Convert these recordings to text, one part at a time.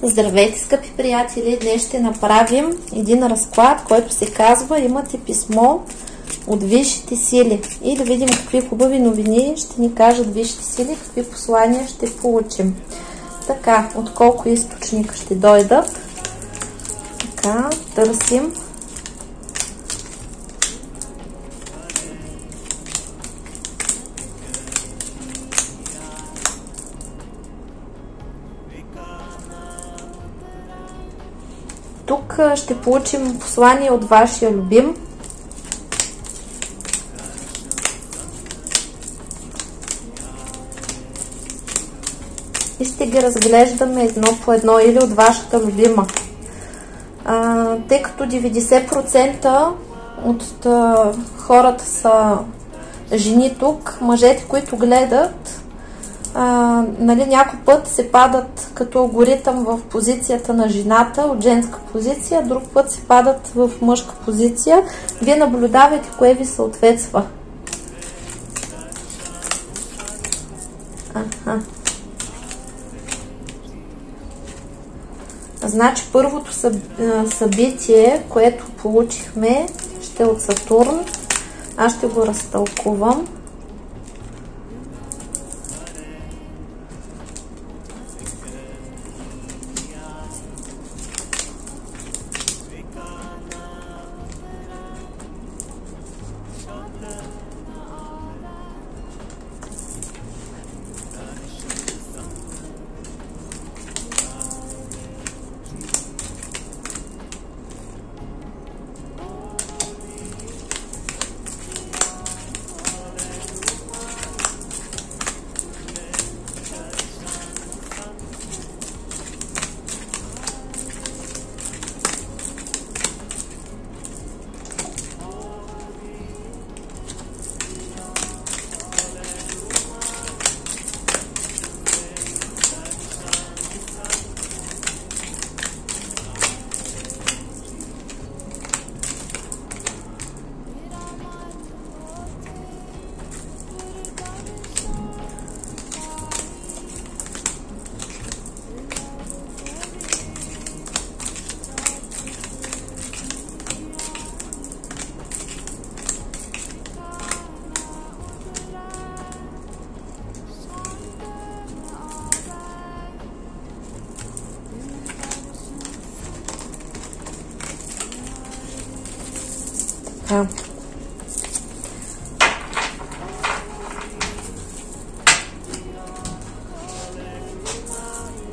Здравейте, скъпи приятели! Днес ще направим един разклад, който се казва "Имате писмо от висшите сили", и да видим какви хубави новини ще ни кажат висшите сили, какви послания ще получим. Така, от колко източника ще дойдат. Така, търсим. Тук ще получим послание от вашия любим. И ще ги разглеждаме едно по едно, или от вашата любима. Тъй като 90% от хората са жени тук, мъжете, които гледат, някой път се падат като алгоритъм в позицията на жената, от женска позиция, друг път се падат в мъжка позиция. Вие наблюдавайте кое ви съответства. Значи първото събитие, което получихме, ще е от Сатурн. Аз ще го разтълкувам.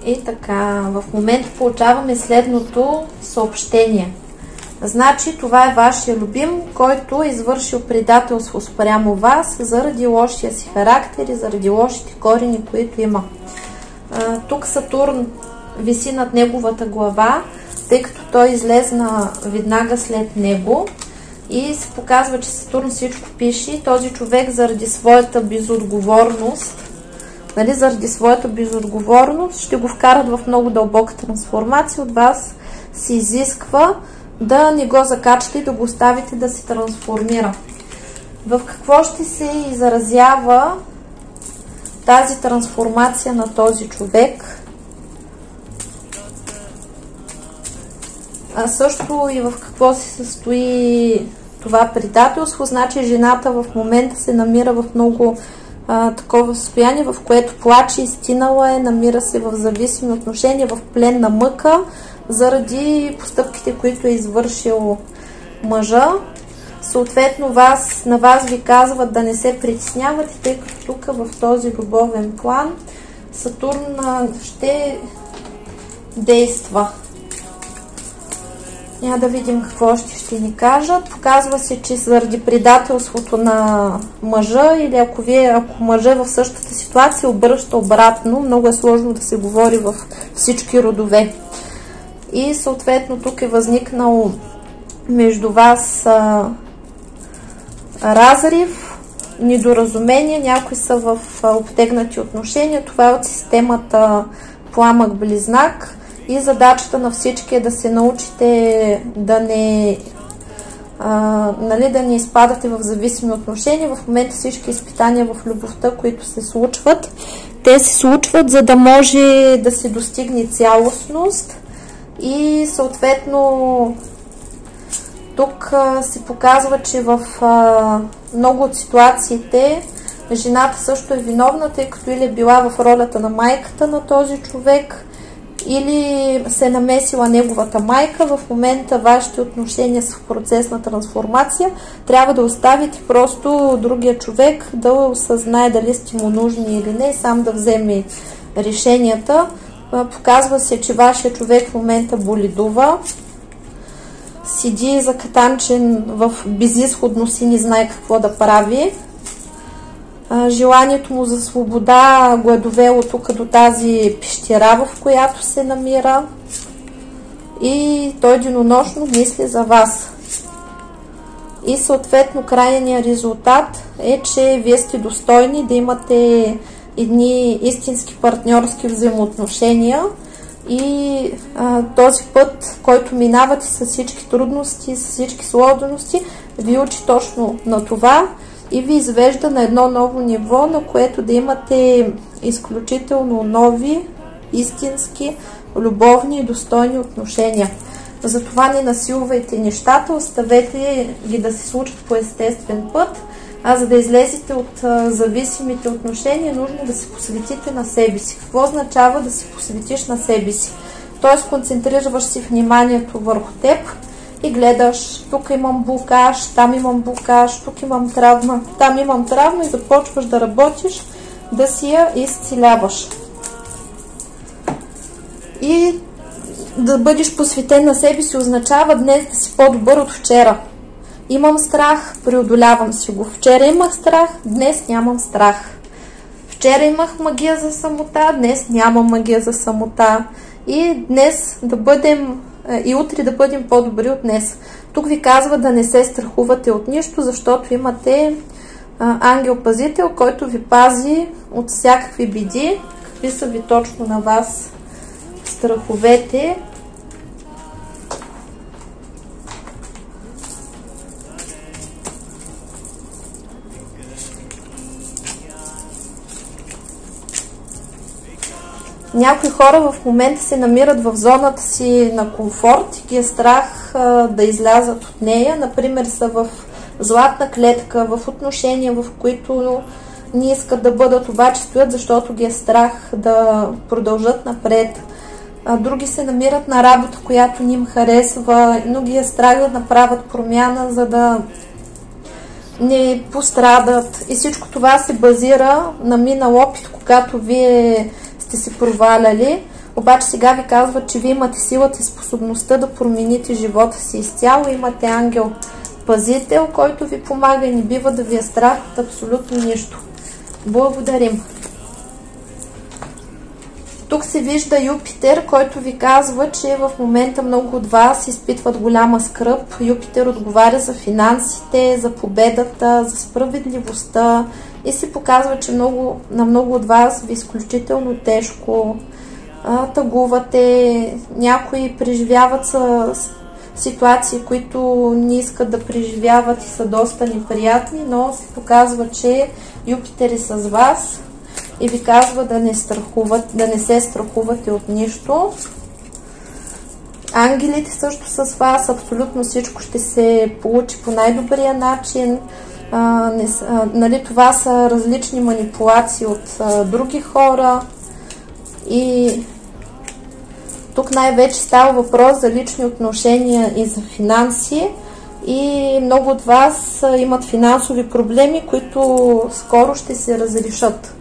И така, в момента получаваме следното съобщение. Значи това е вашия любим, който е извършил предателство спрямо вас заради лошия си характер и заради лошите корени, които има. Тук Сатурн виси над неговата глава, тъй като той излезна веднага след него и се показва, че Сатурн всичко пише. Този човек заради своята безотговорност, ще го вкарат в много дълбока трансформация. От вас се изисква да не го закачате и да го оставите да се трансформира. В какво ще се изразява тази трансформация на този човек? А също и в какво се състои това предателство? Значи жената в момента се намира в много такова състояние, в което плаче, изтинала е, намира се в зависими отношения, в плен на мъка, заради постъпките, които е извършил мъжа. Съответно, на вас ви казват да не се притеснявате, тъй като тук в този любовен план Сатурн ще действа. Няма да видим какво ще ни кажат. Показва се, че заради предателството на мъжа или ако мъжа в същата ситуация обръща обратно, много е сложно да се говори в всички родове. И съответно тук е възникнал между вас разрив, недоразумение, някои са в обтегнати отношения. Това е от системата Пламък-Близнак. И задачата на всички е да се научите да не изпадате в зависими отношения. В момента всички изпитания в любовта, които се случват, те се случват, за да може да се достигне цялостност. И съответно тук се показва, че в много от ситуациите жената също е виновна, тъй като или е била в ролята на майката на този човек, или се е намесила неговата майка. В момента вашите отношения са в процес на трансформация. Трябва да оставите просто другия човек да осъзнае дали сте му нужни или не, сам да вземе решенията. Показва се, че вашия човек в момента боледува, седи закатанчен в безизходност и не знае какво да прави. Желанието му за свобода го е довело тук до тази пещера, в която се намира, и той денонощно мисли за вас. И съответно крайният резултат е, че вие сте достойни да имате едни истински партньорски взаимоотношения и този път, който минавате с всички трудности, с всички сложности, ви учи точно на това и ви извежда на едно ново ниво, на което да имате изключително нови, истински, любовни и достойни отношения. Затова не насилвайте нещата, оставете ги да се случат по естествен път, а за да излезете от зависимите отношения, нужно да се посветите на себе си. Какво означава да се посветиш на себе си? Тоест концентрираш си вниманието върху теб и гледаш, тук имам блокаж, там имам блокаж, тук имам травма, там имам травма, и започваш да работиш, да си я изцеляваш. И да бъдеш посветен на себе си означава днес да си по-добър от вчера. Имам страх, преодолявам си го. Вчера имах страх, днес нямам страх. Вчера имах магия за самота, днес нямам магия за самота. И днес да бъдем, и утре да бъдем по-добри от днес. Тук ви казва да не се страхувате от нищо, защото имате ангел-пазител, който ви пази от всякакви биди. Какви са ви точно на вас страховете? Някои хора в момента се намират в зоната си на комфорт и ги е страх да излязат от нея. Например, са в златна клетка, в отношения, в които не искат да бъдат, обаче стоят, защото ги е страх да продължат напред. Други се намират на работа, която не им харесва, но ги е страх да направят промяна, за да не пострадат. И всичко това се базира на минал опит, когато вие сте се проваляли. Обаче сега ви казват, че вие имате силата и способността да промените живота си изцяло. Имате ангел-пазител, който ви помага и не бива да ви е страх от абсолютно нищо. Благодарим. Тук се вижда Юпитер, който ви казва, че в момента много от вас изпитват голяма скръб. Юпитер отговаря за финансите, за победата, за справедливостта и се показва, че на много от вас ви е изключително тежко. Тъгувате, някои преживяват ситуации, които не искат да преживяват и са доста неприятни, но се показва, че Юпитер е с вас и ви казва да не се страхувате от нищо. Ангелите също с вас, абсолютно всичко ще се получи по най-добрия начин. Това са различни манипулации от други хора и тук най-вече става въпрос за лични отношения и за финанси и много от вас имат финансови проблеми, които скоро ще се разрешат.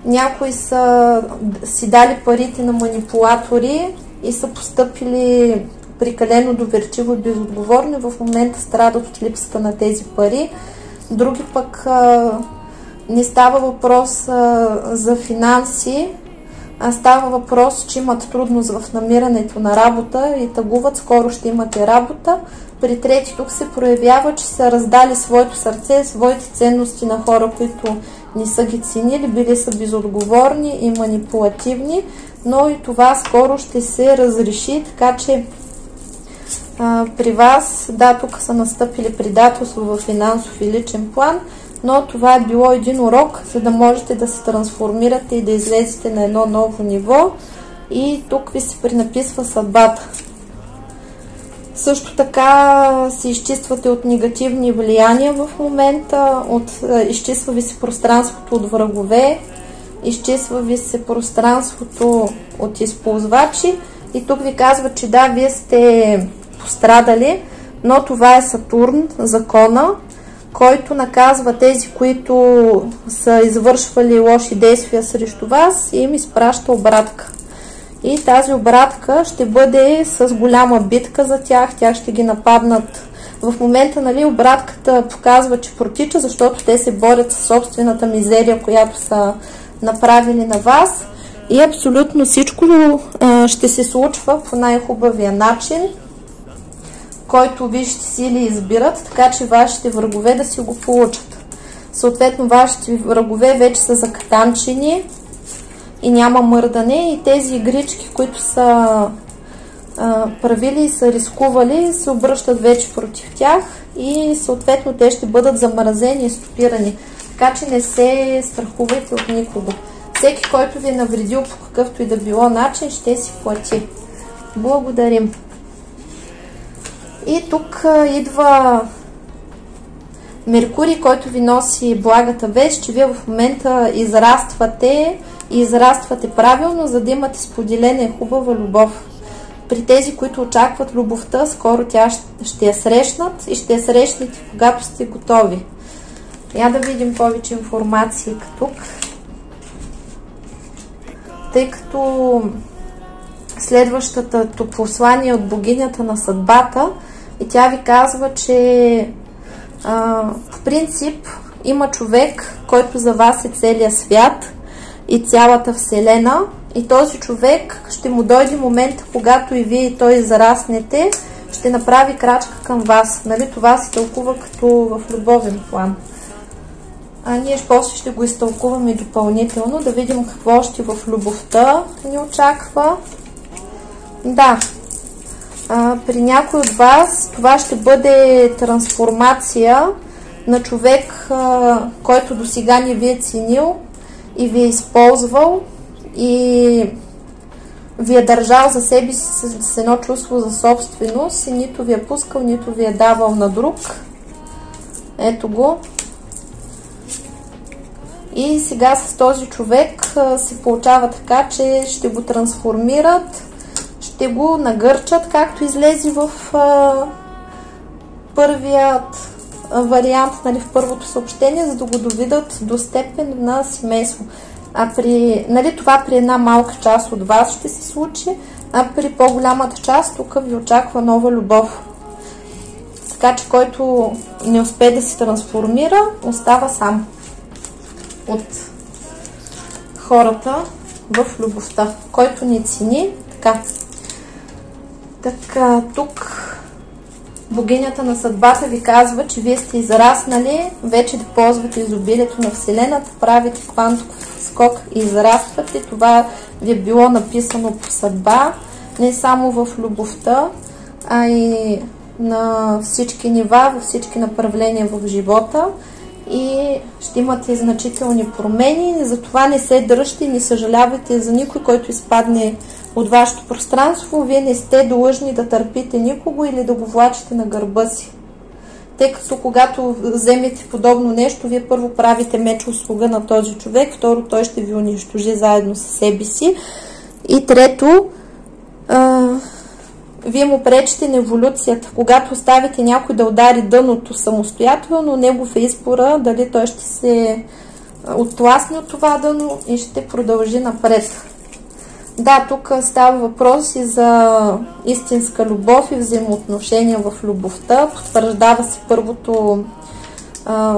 Някои са си дали парите на манипулатори и са постъпили прекалено доверчиво и безотговорни, в момента страдат от липсата на тези пари. Други пък не става въпрос за финанси, а става въпрос, че имат трудност в намирането на работа и тъгуват, скоро ще имате работа. При трети тук се проявява, че са раздали своето сърце, своите ценности на хора, които не са ги ценили, били са безотговорни и манипулативни, но и това скоро ще се разреши, така че при вас, да, тук са настъпили предателство в финансов и личен план, но това е било един урок, за да можете да се трансформирате и да излезете на едно ново ниво, и тук ви се пренаписва съдбата. Също така се изчиствате от негативни влияния в момента, изчиства ви се пространството от врагове, изчиства ви се пространството от използвачи, и тук ви казва, че да, вие сте пострадали, но това е Сатурн, закона, който наказва тези, които са извършвали лоши действия срещу вас, и им изпраща обратка. И тази обратка ще бъде с голяма битка за тях, тях ще ги нападнат. В момента, нали, обратката показва, че протича, защото те се борят с собствената мизерия, която са направили на вас, и абсолютно всичко ще се случва по най-хубавия начин, който висшите сили избират, така че вашите врагове да си го получат. Съответно, вашите врагове вече са закатанчени и няма мърдане, и тези игрички, които са правили и са рискували, се обръщат вече против тях, и съответно те ще бъдат замразени и стопирани. Така че не се страхувайте от никого. Всеки, който ви е навредил по какъвто и да било начин, ще си плати. Благодарим. И тук идва Меркурий, който ви носи благата вест, че вие в момента израствате правилно, за да имате споделена и хубава любов. При тези, които очакват любовта, скоро тя ще я срещнат, и ще я срещнете, когато сте готови. Я да видим повече информации тук. Тъй като следващата послание от богинята на съдбата, и тя ви казва, че по принцип има човек, който за вас е целият свят и цялата вселена, и този човек ще му дойде момента, когато и вие и той зараснете, ще направи крачка към вас. Нали, това се тълкува като в любовен план. А ние после ще го изтълкуваме допълнително, да видим какво още в любовта ни очаква. Да, при някой от вас това ще бъде трансформация на човек, който досега не ви е ценил и ви е използвал и ви е държал за себе си с едно чувство за собственост, и нито ви е пускал, нито ви е давал на друг. Ето го. И сега с този човек се получава така, че ще го трансформират, ще го нагърчат, както излезе в първият вариант, нали, в първото съобщение, за да го доведат до степен на семейство. Нали, това при една малка част от вас ще се случи, а при по-голямата част тук ви очаква нова любов. Така че който не успее да се трансформира, остава сам от хората в любовта. Който ни цени, така, тук богинята на съдбата ви казва, че вие сте израснали, вече да ползвате изобилието на Вселената, правите квантов скок и израствате. Това ви е било написано по съдба, не само в любовта, а и на всички нива, във всички направления в живота, и ще имате значителни промени. Затова не се дръжте, не съжалявайте за никой, който изпадне от вашето пространство. Вие не сте длъжни да търпите никого или да го влачите на гърба си. Тъй като когато вземете подобно нещо, вие първо правите меч услуга на този човек, второ той ще ви унищожи заедно с себе си, и трето, вие му пречите на еволюцията. Когато оставите някой да удари дъното самостоятелно, негов е избора дали той ще се оттласне от това дъно и ще продължи напред. Да, тук става въпрос и за истинска любов и взаимоотношения в любовта. Потвърждава се първото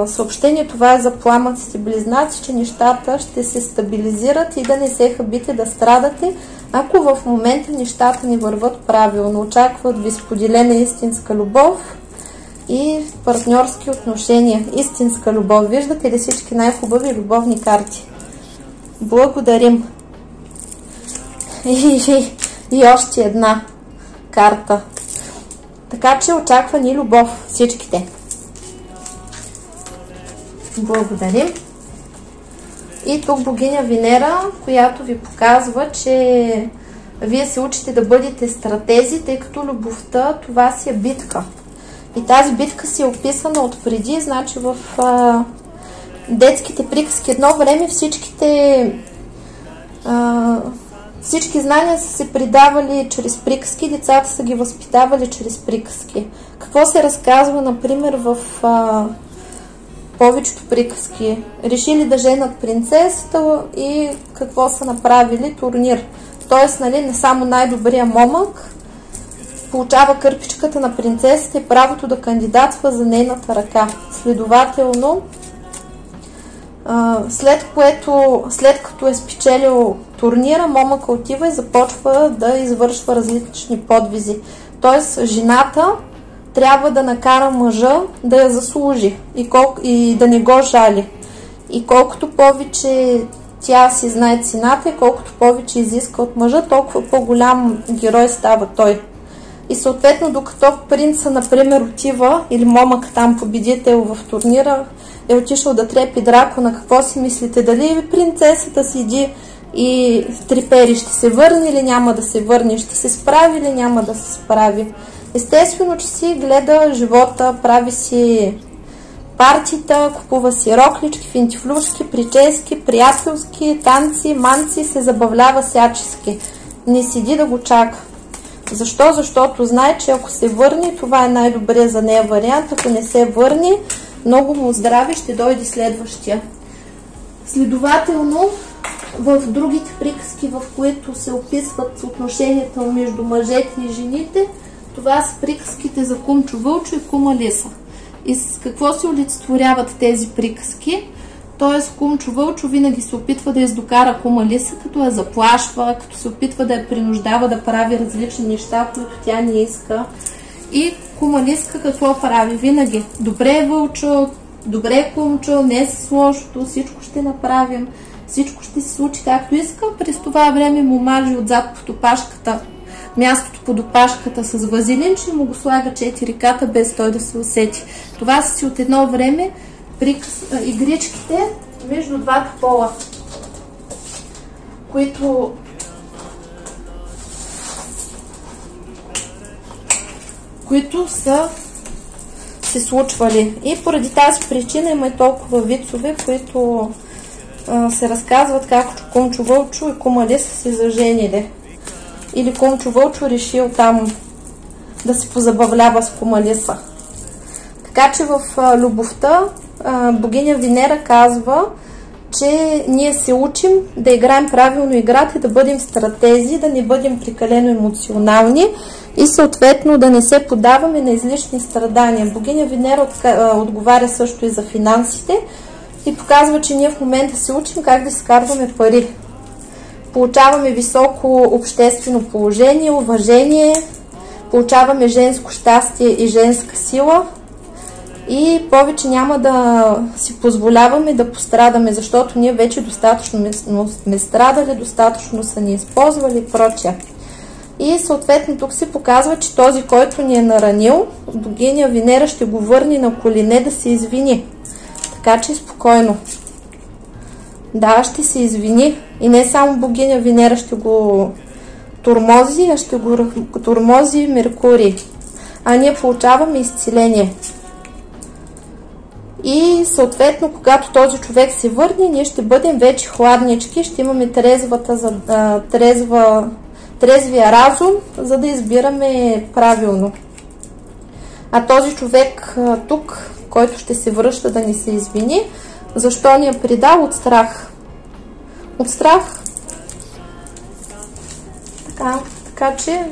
съобщение. Това е за пламъците близнаци, че нещата ще се стабилизират и да не се хабите да страдате, ако в момента нещата ни върват правилно. Очакват ви споделена истинска любов и партньорски отношения. Истинска любов. Виждате ли всички най-хубави любовни карти? Благодарим. И още една карта. Така че очаква ни любов всичките. Благодарим. И тук богиня Венера, която ви показва, че вие се учите да бъдете стратези, тъй като любовта, това си е битка. И тази битка си е описана отпреди, значи в детските приказки едно време всички знания са се придавали чрез приказки, децата са ги възпитавали чрез приказки. Какво се разказва, например, в повечето приказки? Решили да женат принцесата и какво са направили? Турнир. Тоест, нали, не само най-добрия момък получава кърпичката на принцесата и правото да кандидатства за нейната ръка. Следователно, след като е спечелил турнира, момъка отива и започва да извършва различни подвизи. Тоест, жената трябва да накара мъжа да я заслужи и да не го жали. И колкото повече тя си знае цената и колкото повече изиска от мъжа, толкова по-голям герой става той. И съответно, докато принца, например, отива, или момък там победител в турнира, е отишъл да трепи дракона, какво си мислите? Дали принцесата седи и трепери, ще се върне или няма да се върне? Ще се справи или няма да се справи? Естествено, че си гледа живота, прави си партита, купува си роклички, финтифлюшки, прически, приятелски, танци, манци, се забавлява всячески. Не седи да го чака. Защо? Защото знае, че ако се върне, това е най-добрият за нея вариант. Ако не се върне, много му здраве, ще дойде следващия. Следователно, в другите приказки, в които се описват отношенията между мъжете и жените, това са приказките за Кумчо Вълчо и Кума Лиса. И с какво се олицетворяват тези приказки? Тоест, Кумчо Вълчо винаги се опитва да издокара Кума Лиса, като я заплашва, като се опитва да я принуждава да прави различни неща, които тя не иска. И Кума Лиска какво прави? Винаги: добре, Вълчо, добре, Кумчо, не е с лошото, всичко ще направим, всичко ще се случи както иска. През това време му мажи отзад под опашката, мястото под опашката с вазелин, че му го слага 4 ката, без той да се усети. Това са си от едно време игричките между двата пола, които са се случвали. И поради тази причина има и толкова вицове, които се разказват, както Кумчо Вълчо и Кума Лиса се заженили. Или Кумчо Вълчо решил там да се позабавлява с Кума Лиса. Така че в любовта богиня Венера казва, че ние се учим да играем правилно играта и да бъдем стратези, да не бъдем прекалено емоционални и съответно да не се подаваме на излишни страдания. Богиня Венера отговаря също и за финансите и показва, че ние в момента се учим как да изкарваме пари. Получаваме високо обществено положение, уважение, получаваме женско щастие и женска сила и повече няма да си позволяваме да пострадаме, защото ние вече достатъчно сме страдали, достатъчно са ни използвали и прочее. И съответно тук се показва, че този, който ни е наранил, богиня Венера ще го върне на колене да се извини. Така че спокойно. Да, ще се извини. И не само богиня Венера ще го тормози, а ще го тормози Меркурий. А ние получаваме изцеление. И съответно, когато този човек се върне, ние ще бъдем вече хладнички, ще имаме трезвия разум, за да избираме правилно. А този човек тук, който ще се връща да ни се извини, защо ни е предал? От страх. От страх. Така че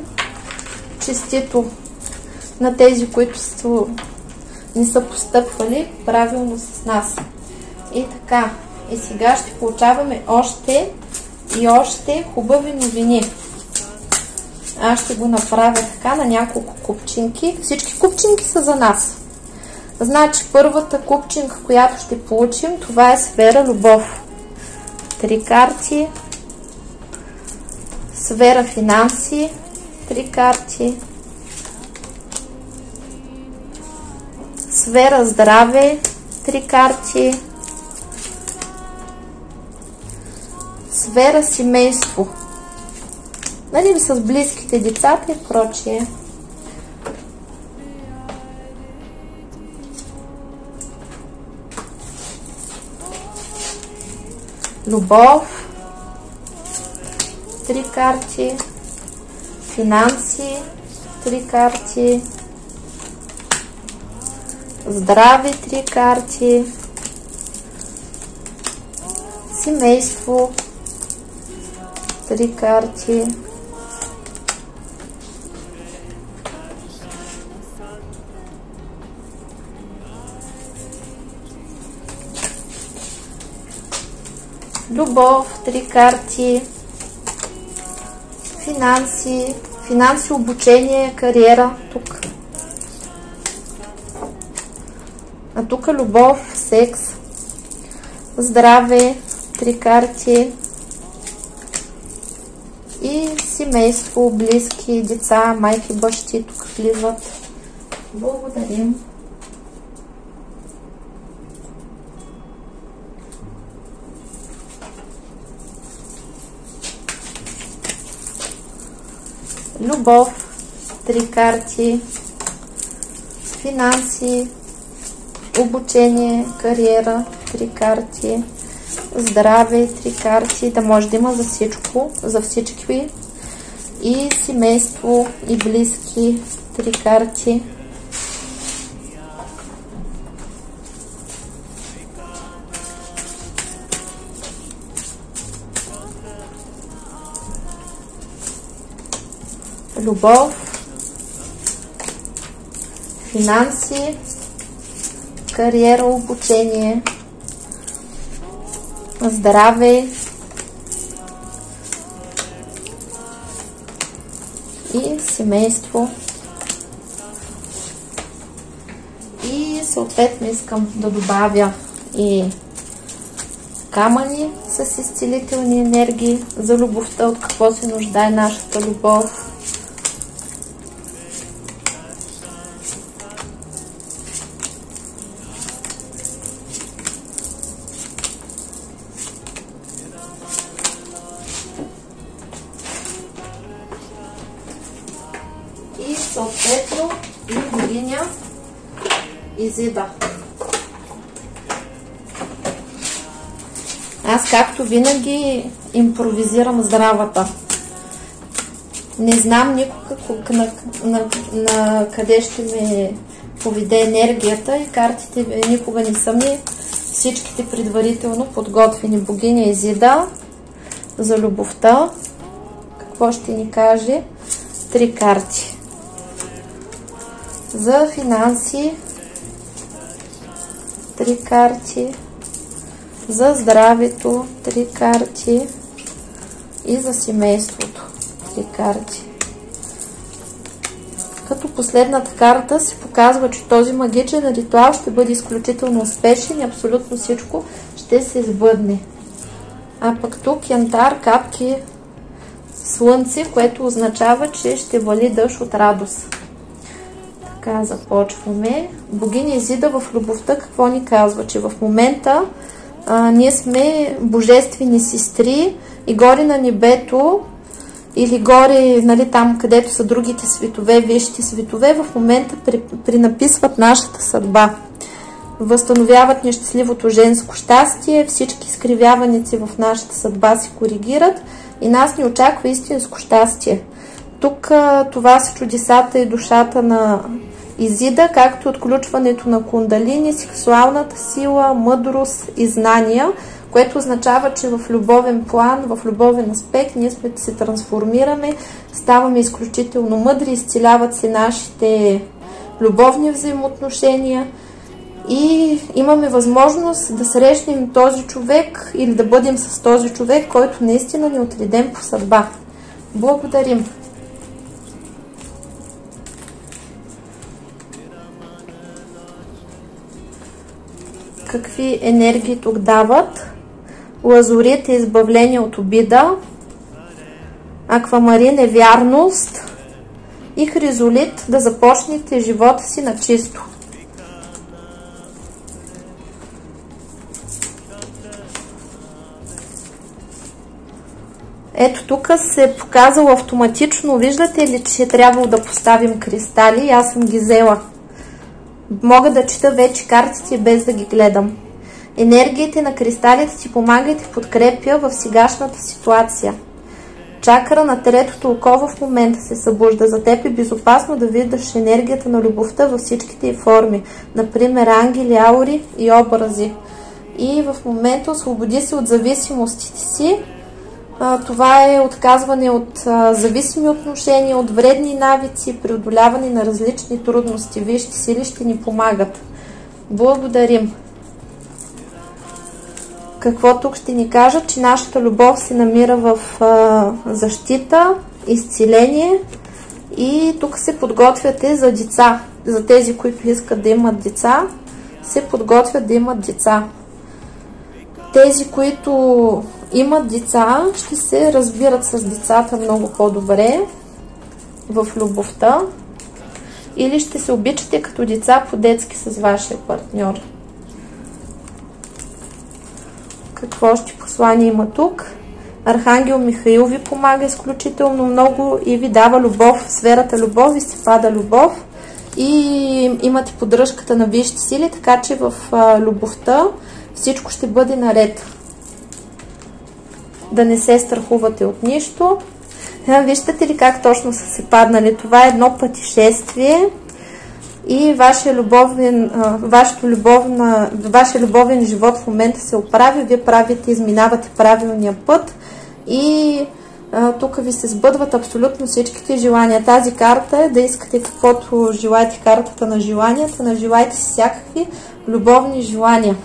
честито на тези, които не са постъпвали правилно с нас. И така, и сега ще получаваме още и още хубави новини. Аз ще го направя така на няколко купчинки. Всички купчинки са за нас. Значи първата купчинка, която ще получим, това е сфера любов. 3 карти. Сфера финанси. 3 карти. Сфера здраве. 3 карти. Сфера семейство. Нали, с близките, децата и прочие. Любов. 3 карти. Финанси. 3 карти. Здраве. 3 карти. Семейство. 3 карти. Любов, 3 карти. Финанси, обучение, кариера, тук. А тук любов, секс, здраве, 3 карти. И семейство, близки, деца, майки, бащи тук влизат. Благодарим. Любов, 3 карти. Финанси, обучение, кариера, 3 карти. Здраве, 3 карти. Да може да има за всичко, за всички. И семейство, и близки, 3 карти. Любов, финанси, кариера, обучение, здраве и семейство. И съответно искам да добавя и камъни с изцелителни енергии за любовта, от какво се нуждае нашата любов. И съответно и богиня Изида. Аз както винаги импровизирам здравата. Не знам никога на къде ще ме поведе енергията и картите никога не са ми всичките предварително подготвени. Богиня Изида за любовта. Какво ще ни каже? 3 карти. За финанси 3 карти. За здравето 3 карти. И за семейството 3 карти. Като последната карта се показва, че този магичен ритуал ще бъде изключително успешен и абсолютно всичко ще се сбъдне. А пък тук янтар, капки, слънце, което означава, че ще вали дъжд от радост. Така, започваме. Богиня Изида в любовта какво ни казва? Че в момента ние сме божествени сестри и горе на небето или горе, нали, там където са другите светове, висшите светове, в момента пренаписват нашата съдба. Възстановяват нещастливото женско щастие, всички изкривяваници в нашата съдба се коригират и нас ни очаква истинско щастие. Тук това са чудесата и душата на Изида, както отключването на кундалини, сексуалната сила, мъдрост и знания, което означава, че в любовен план, в любовен аспект ние се трансформираме, ставаме изключително мъдри, изцеляват се нашите любовни взаимоотношения и имаме възможност да срещнем този човек или да бъдем с този човек, който наистина ни е отреден по съдба. Благодарим! Какви енергии тук дават? Лазурит е избавление от обида, аквамарин е вярност и хризолит да започнете живота си на чисто. Ето тук се е показало автоматично. Виждате ли, че е трябвало да поставим кристали? Аз съм ги взела. Мога да чета вече картите без да ги гледам. Енергиите на кристалите ти помага и ти подкрепя в сегашната ситуация. Чакра на третото око в момента се събужда. За теб е безопасно да виждаш енергията на любовта във всичките й форми. Например, ангели, аури и образи. И в момента освободи се от зависимостите си. Това е отказване от зависими отношения, от вредни навици, преодоляване на различни трудности. Вижте, сили ще ни помагат. Благодарим. Какво тук ще ни кажат? Че нашата любов се намира в защита, изцеление и тук се подготвяте за деца. За тези, които искат да имат деца, се подготвят да имат деца. Тези, които имат деца, ще се разбират с децата много по-добре в любовта или ще се обичате като деца по-детски с вашия партньор. Какво още послание има тук? Архангел Михаил ви помага изключително много и ви дава любов. В сферата любов ви се пада любов и имате поддръжката на висшите сили, така че в любовта всичко ще бъде наред. Да не се страхувате от нищо. Виждате ли как точно са се паднали? Това е едно пътешествие и вашия любовен живот в момента се оправи. Вие изминавате правилния път и тук ви се сбъдват абсолютно всичките желания. Тази карта е да искате каквото желаете, картата на желанията. Нажелайте си всякакви любовни желания.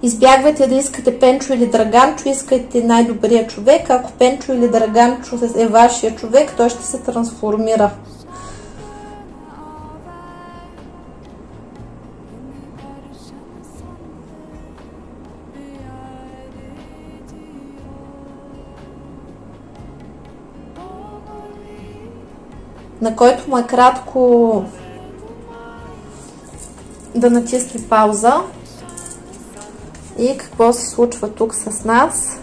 Избягвайте да искате Пенчо или Драганчо, искайте най-добрия човек. Ако Пенчо или Драганчо е вашия човек, той ще се трансформира. На който му е кратко да натисне пауза. И какво се случва тук с нас?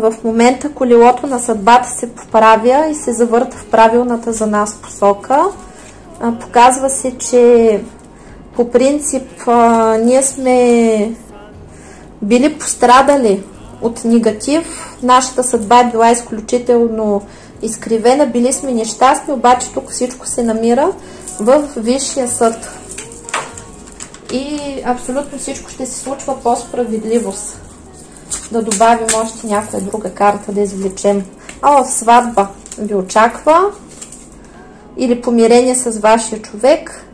В момента колелото на съдбата се поправя и се завърта в правилната за нас посока. Показва се, че по принцип ние сме били пострадали от негатив. Нашата съдба е била изключително изкривена, били сме нещастни, обаче тук всичко се намира в Висшия съд. И абсолютно всичко ще се случва по справедливост. Да добавим още някоя друга карта да извлечем. Сватба ви очаква. Или помирение с вашия човек.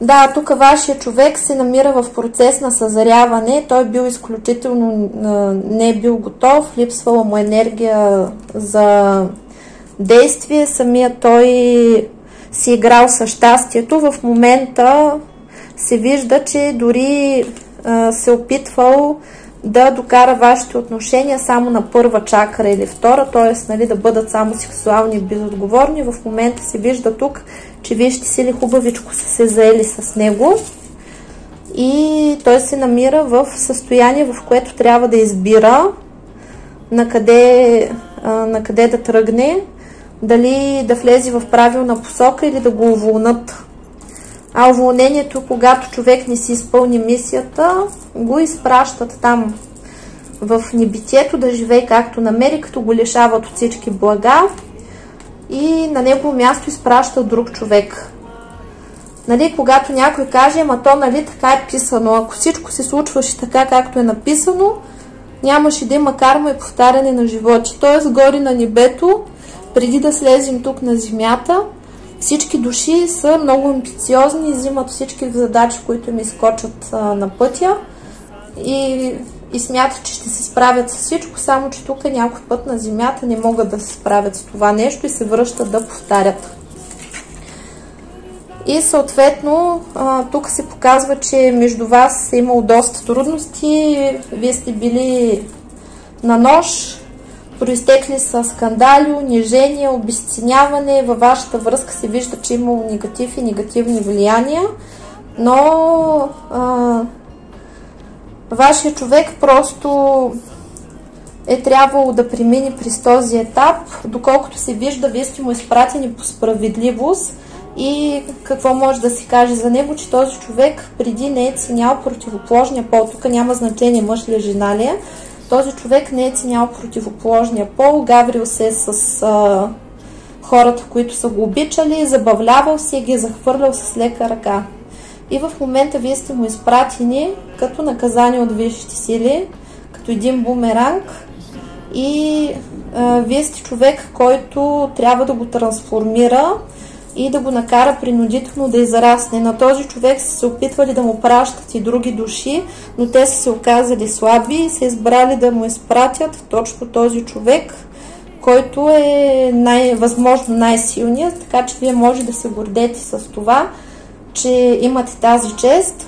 Да, тук вашия човек се намира в процес на съзряване. Той бил изключително не е бил готов. Липсвала му енергия за действие. Самия той си играл със щастието. В момента се вижда, че дори се опитвал да докара вашите отношения само на първа чакра или втора, т.е. да бъдат само сексуални и безотговорни. В момента се вижда тук, че вижте сили хубавичко са се заели с него и той се намира в състояние, в което трябва да избира на къде да тръгне, дали да влезе в правилна посока или да го уволнат. Уволнението, когато човек не си изпълни мисията, го изпращат там в небитието да живее както намери, като го лишават от всички блага и на негово място изпращат друг човек. Нали, когато някой каже, ама то нали така е писано, ако всичко се случваше така както е написано, нямаше да има карма и повтаряне на животи. Т.е. горе на небето, преди да слезем тук на земята, всички души са много амбициозни и взимат всички задачи, които им изкочат на пътя и смятат, че ще се справят с всичко, само че тук някой път на земята не могат да се справят с това нещо и се връщат да повтарят. И съответно тук се показва, че между вас е имало доста трудности, вие сте били на нож, произтекли са скандали, унижения, обезценяване, във вашата връзка се вижда, че е имало негатив и негативни влияния, но вашия човек просто е трябвало да премине през този етап, доколкото се вижда, вие сте му изпратени по справедливост. И какво може да се каже за него, че този човек преди не е ценял противоположния пол. Тук няма значение мъж ли жена ли е. Този човек не е ценял противоположния пол, гаврил се с хората, които са го обичали, забавлявал се и ги е захвърлял с лека ръка. И в момента вие сте му изпратени като наказание от висшите сили, като един бумеранг. И вие сте човек, който трябва да го трансформира и да го накара принудително да израсне. На този човек са се опитвали да му пращат и други души, но те са се оказали слаби и са избрали да му изпратят точно този човек, който е възможно най-силният, така че вие може да се гордете с това, че имате тази чест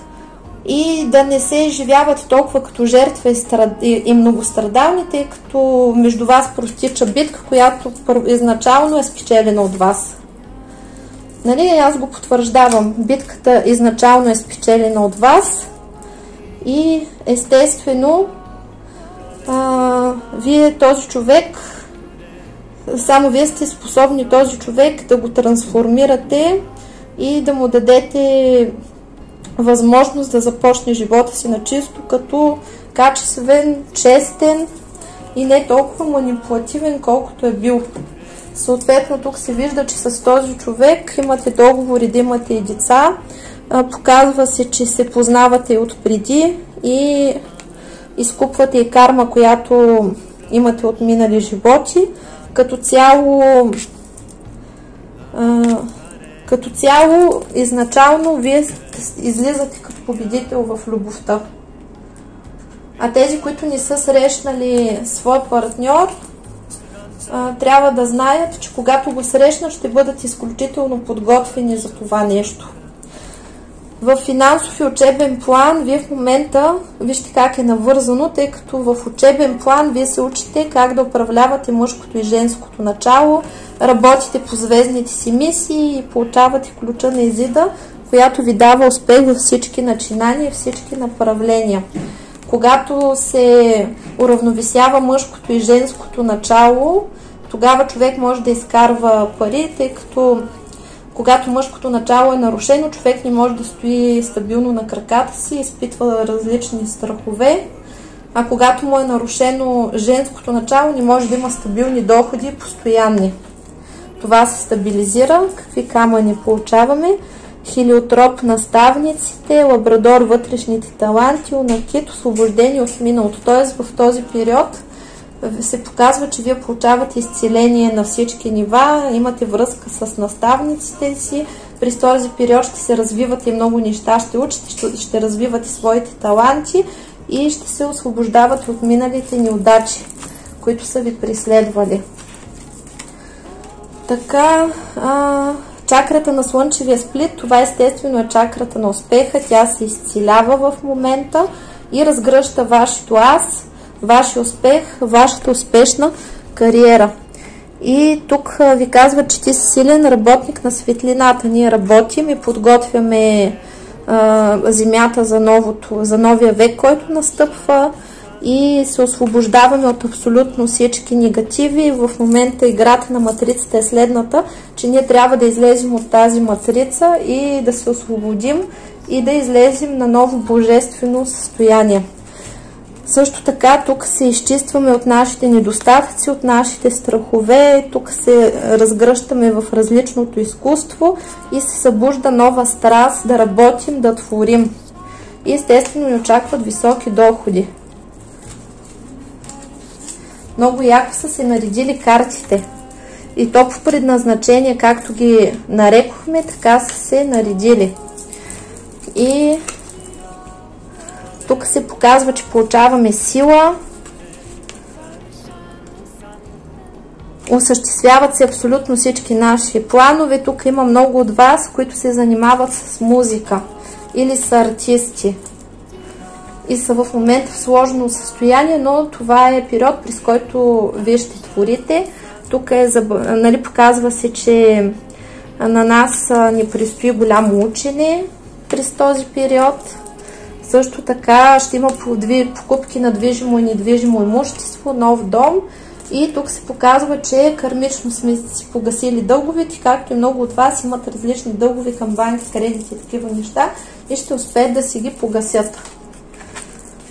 и да не се изживявате толкова като жертва и многострадални, тъй като между вас простича битка, която изначално е спечелена от вас. Нали, аз го потвърждавам. Битката изначално е спечелена от вас и естествено вие този човек, само вие сте способни този човек да го трансформирате и да му дадете възможност да започне живота си на чисто, като качествен, честен и не толкова манипулативен, колкото е бил. Съответно, тук се вижда, че с този човек имате договори да имате и деца. Показва се, че се познавате от преди и изкупвате и карма, която имате от минали животи. Като цяло, изначално вие излизате като победител в любовта. А тези, които не са срещнали свой партньор, трябва да знаят, че когато го срещнат, ще бъдат изключително подготвени за това нещо. В финансов и учебен план, вие в момента, вижте как е навързано, тъй като в учебен план вие се учите как да управлявате мъжкото и женското начало, работите по звездните си мисии и получавате ключа на Изида, която ви дава успех във всички начинания и всички направления. Когато се уравновесява мъжкото и женското начало, тогава човек може да изкарва пари, тъй като когато мъжкото начало е нарушено, човек не може да стои стабилно на краката си, изпитва различни страхове, а когато му е нарушено женското начало, не може да има стабилни доходи постоянни. Това се стабилизира. Какви камъни получаваме? Хелиотроп наставниците, лабрадор вътрешните таланти, онакит освобождени от миналото. Т.е. в този период се показва, че вие получавате изцеление на всички нива, имате връзка с наставниците си. През този период ще се развивате много неща, ще учите, ще развивате своите таланти и ще се освобождавате от миналите неудачи, които са ви преследвали. Така, чакрата на слънчевия сплит, това естествено е чакрата на успеха, тя се изцелява в момента и разгръща вашето аз, вашия успех, вашата успешна кариера. И тук ви казва, че ти си силен работник на светлината. Ние работим и подготвяме земята за новия век, който настъпва и се освобождаваме от абсолютно всички негативи. В момента играта на матрицата е следната, че ние трябва да излезем от тази матрица и да се освободим и да излезем на ново божествено състояние. Също така тук се изчистваме от нашите недостатъци, от нашите страхове, тук се разгръщаме в различното изкуство и се събужда нова страст да работим, да творим. И естествено ни очакват високи доходи. Много яко са се наредили картите. И то по предназначение, както ги нарекохме, така са се наредили. И тук се показва, че получаваме сила. Осъществяват се абсолютно всички наши планове. Тук има много от вас, които се занимават с музика или са артисти. И са в момента в сложно състояние, но това е период, през който вие ще творите. Тук показва се, че на нас ни предстои голямо учене през този период. Също така ще има покупки на движимо и недвижимо имущество, нов дом. И тук се показва, че кармично сме си погасили дълговете, както и много от вас имат различни дългове към банки, кредити и такива неща и ще успеят да си ги погасят.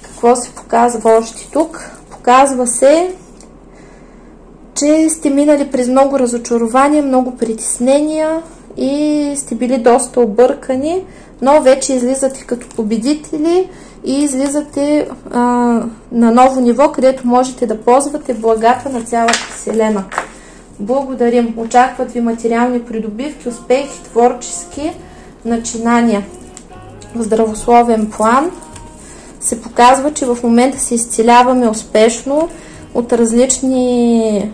Какво се показва още тук? Показва се, че сте минали през много разочарования, много притеснения и сте били доста объркани, но вече излизате като победители и излизате на ново ниво, където можете да ползвате благата на цялата Вселена. Благодарим! Очакват ви материални придобивки, успехи, творчески начинания. В здравословен план се показва, че в момента се изцеляваме успешно от различни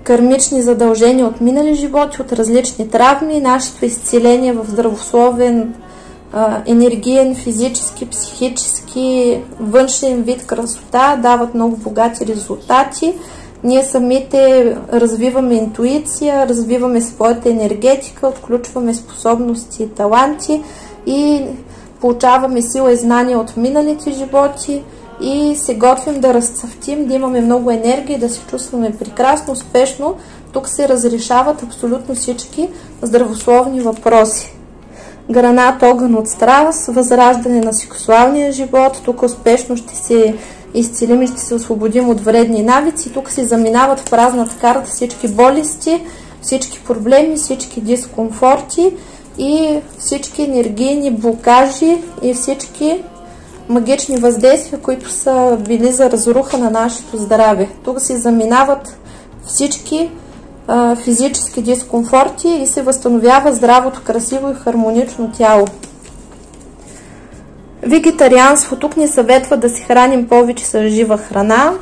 кармични задължения от минали животи, от различни травми. Нашето изцеление в здравословен, енергиен, физически, психически, външен вид красота дават много богати резултати. Ние самите развиваме интуиция, развиваме своята енергетика, отключваме способности и таланти и получаваме сила и знания от миналите животи и се готвим да разцъфтим, да имаме много енергия и да се чувстваме прекрасно, успешно. Тук се разрешават абсолютно всички здравословни въпроси. Гранат, огън от страст, възраждане на сексуалния живот. Тук успешно ще се изцелим и ще се освободим от вредни навици. Тук се заминават в празната карта всички болести, всички проблеми, всички дискомфорти и всички енергийни блокажи и всички магични въздействия, които са били за разруха на нашето здраве. Тук се заминават всички физически дискомфорти и се възстановява здравото, красиво и хармонично тяло. Вегетарианство. Тук ни съветва да се храним повече с жива храна,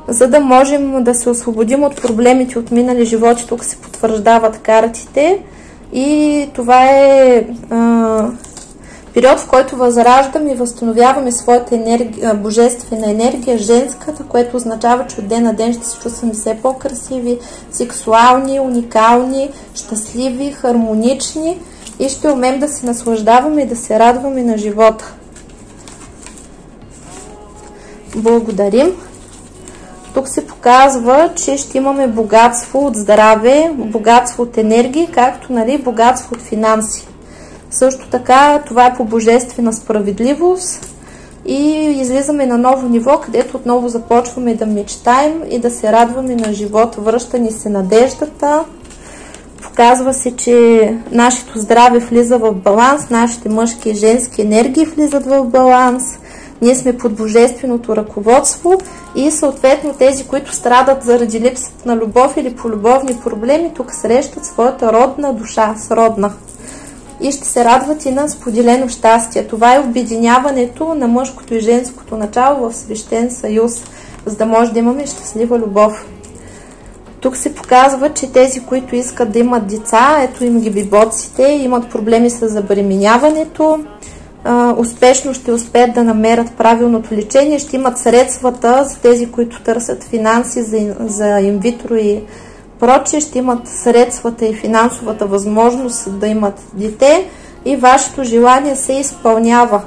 за да можем да се освободим от проблемите от минали животи. Тук се потвърждават картите и това е период, в който възраждаме и възстановяваме своята енергия, божествена енергия, женската, което означава, че от ден на ден ще се чувстваме все по-красиви, сексуални, уникални, щастливи, хармонични и ще умеем да се наслаждаваме и да се радваме на живота. Благодарим! Тук се показва, че ще имаме богатство от здраве, богатство от енергия, както богатство от финанси. Също така, това е по божествена справедливост и излизаме на ново ниво, където отново започваме да мечтаем и да се радваме на живота. Връща ни се надеждата. Показва се, че нашето здраве влиза в баланс, нашите мъжки и женски енергии влизат в баланс. Ние сме под божественото ръководство и съответно тези, които страдат заради липсата на любов или по любовни проблеми, тук срещат своята родна душа, сродна. И ще се радват и на споделено щастие. Това е обединяването на мъжкото и женското начало в свещен съюз, за да може да имаме щастлива любов. Тук се показва, че тези, които искат да имат деца, ето им ги бибоците, имат проблеми с забременяването, успешно ще успеят да намерят правилното лечение, ще имат средствата за тези, които търсят финанси за инвитро и прочее, ще имат средствата и финансовата възможност да имат дете и вашето желание се изпълнява.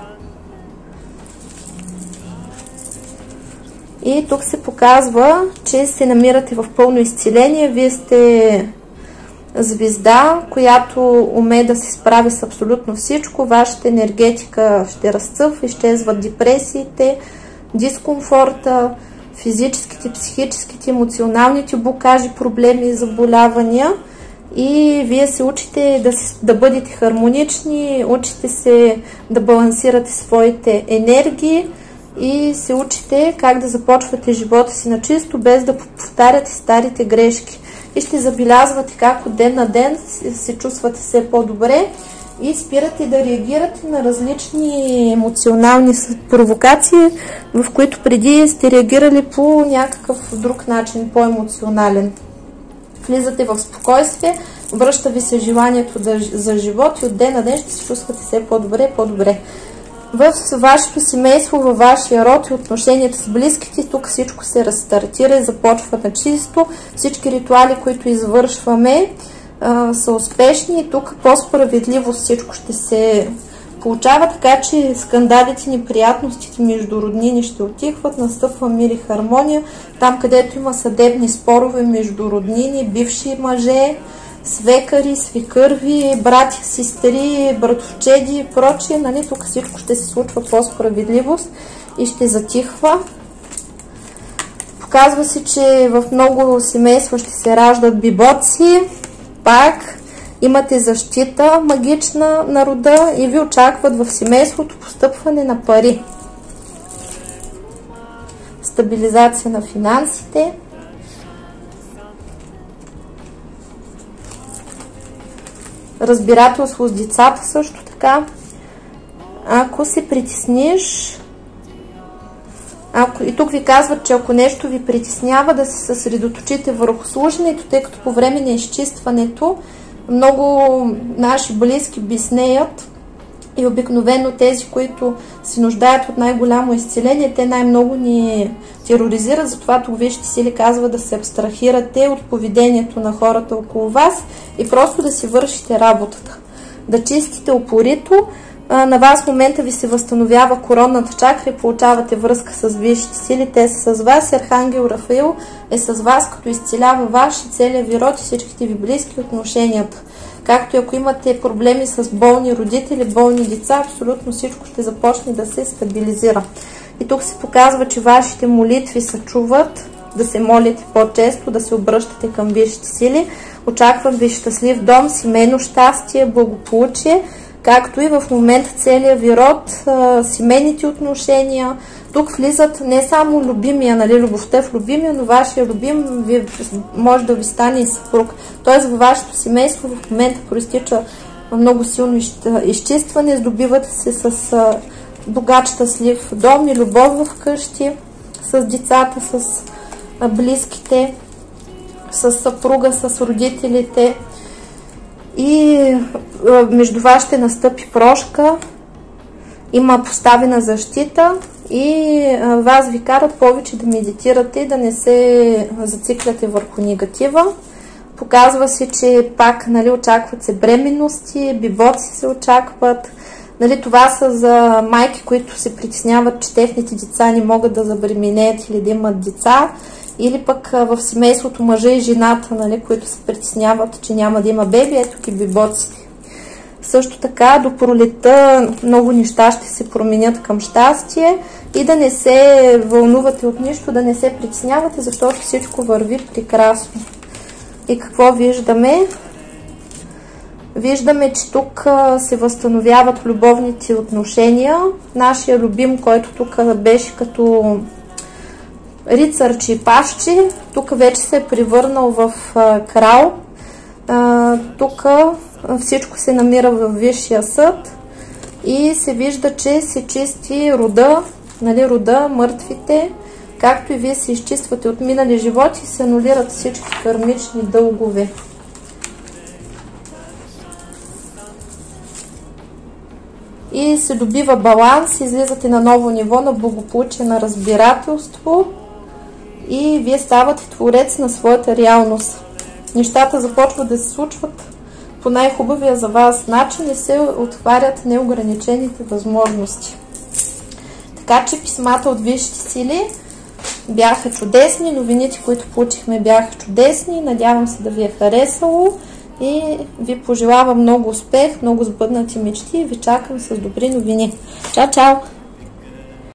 И тук се показва, че се намирате в пълно изцеление, вие сте звезда, която умее да се справи с абсолютно всичко. Вашата енергетика ще разцъфва, изчезват депресиите, дискомфорта, физическите, психическите, емоционалните блокажи, проблеми и заболявания. И вие се учите да бъдете хармонични, учите се да балансирате своите енергии и се учите как да започвате живота си на чисто, без да повтаряте старите грешки. И ще забелязвате как от ден на ден се чувствате все по-добре и спирате да реагирате на различни емоционални провокации, в които преди сте реагирали по някакъв друг начин, по-емоционален. Влизате в спокойствие, връща ви се желанието за живот и от ден на ден ще се чувствате все по-добре, по-добре. В вашето семейство, във вашия род и отношенията с близките, тук всичко се разстартира и започва на чисто. Всички ритуали, които извършваме, са успешни и тук по-справедливо всичко ще се получава, така че скандалите, неприятностите между роднини ще отихват, настъпва мир и хармония. Там, където има съдебни спорове между роднини, бивши мъже, свекари, свекърви, братя, сестри, братовчеди и прочие, нали, тук всичко ще се случва по справедливост и ще затихва. Показва се, че в много семейства ще се раждат бибоци, пак имате защита магична на рода и ви очакват в семейството постъпване на пари. Стабилизация на финансите. Разбирателство с децата също така. Ако се притесниш, и тук ви казват, че ако нещо ви притеснява, да се съсредоточите върху служенето, тъй като по време на изчистването много наши близки биснеят и обикновено тези, които се нуждаят от най-голямо изцеление, те най-много ни тероризират, затова тук вижте сили казва да се абстрахирате от поведението на хората около вас и просто да си вършите работата. Да чистите упорито. На вас в момента ви се възстановява коронната чакра и получавате връзка с висшите сили. Те са с вас. Архангел Рафаил е с вас, като изцелява ваш и целия ви род и всичките ви близки отношенията. Както и ако имате проблеми с болни родители, болни деца, абсолютно всичко ще започне да се стабилизира. И тук се показва, че вашите молитви се чуват, да се молите по-често, да се обръщате към висшите сили. Очаквам ви щастлив дом, семейно щастие, благополучие, както и в момента целият ви род, семейните отношения. Тук влизат не само любимия, нали, любовта в любимия, но вашия любим може да ви стане и съпруг. Тоест във вашето семейство в момента проистича много силно изчистване, здобивате се с богат щастлив дом и любов в къщи, с децата, с близките, с съпруга, с родителите. И между вас ще настъпи прошка, има поставена защита и вас ви карат повече да медитирате и да не се зацикляте върху негатива. Показва се, че пак, нали, очакват се бременности, бибоци се очакват. Нали, това са за майки, които се притесняват, че техните деца не могат да забременеят или да имат деца. Или пък в семейството мъжа и жената, нали, които се притесняват, че няма да има беби, ето ги бибоците. Също така до пролета много неща ще се променят към щастие и да не се вълнувате от нищо, да не се притеснявате, защото всичко върви прекрасно. И какво виждаме? Виждаме, че тук се възстановяват любовните отношения. Нашия любим, който тук беше като рицарче и пащи, тук вече се е превърнал в крал. Тук всичко се намира в Висшия съд и се вижда, че се чисти рода, нали, рода, мъртвите, както и вие се изчиствате от минали животи и се анулират всички кармични дългове. И се добива баланс, излизате на ново ниво на благополучие, на разбирателство и вие ставате творец на своята реалност. Нещата започват да се случват по най-хубавия за вас начин и се отварят неограничените възможности. Така че писмата от висшите сили бяха чудесни, новините, които получихме, бяха чудесни. Надявам се да ви е харесало и ви пожелавам много успех, много сбъднати мечти и ви чакам с добри новини. Чао, чао!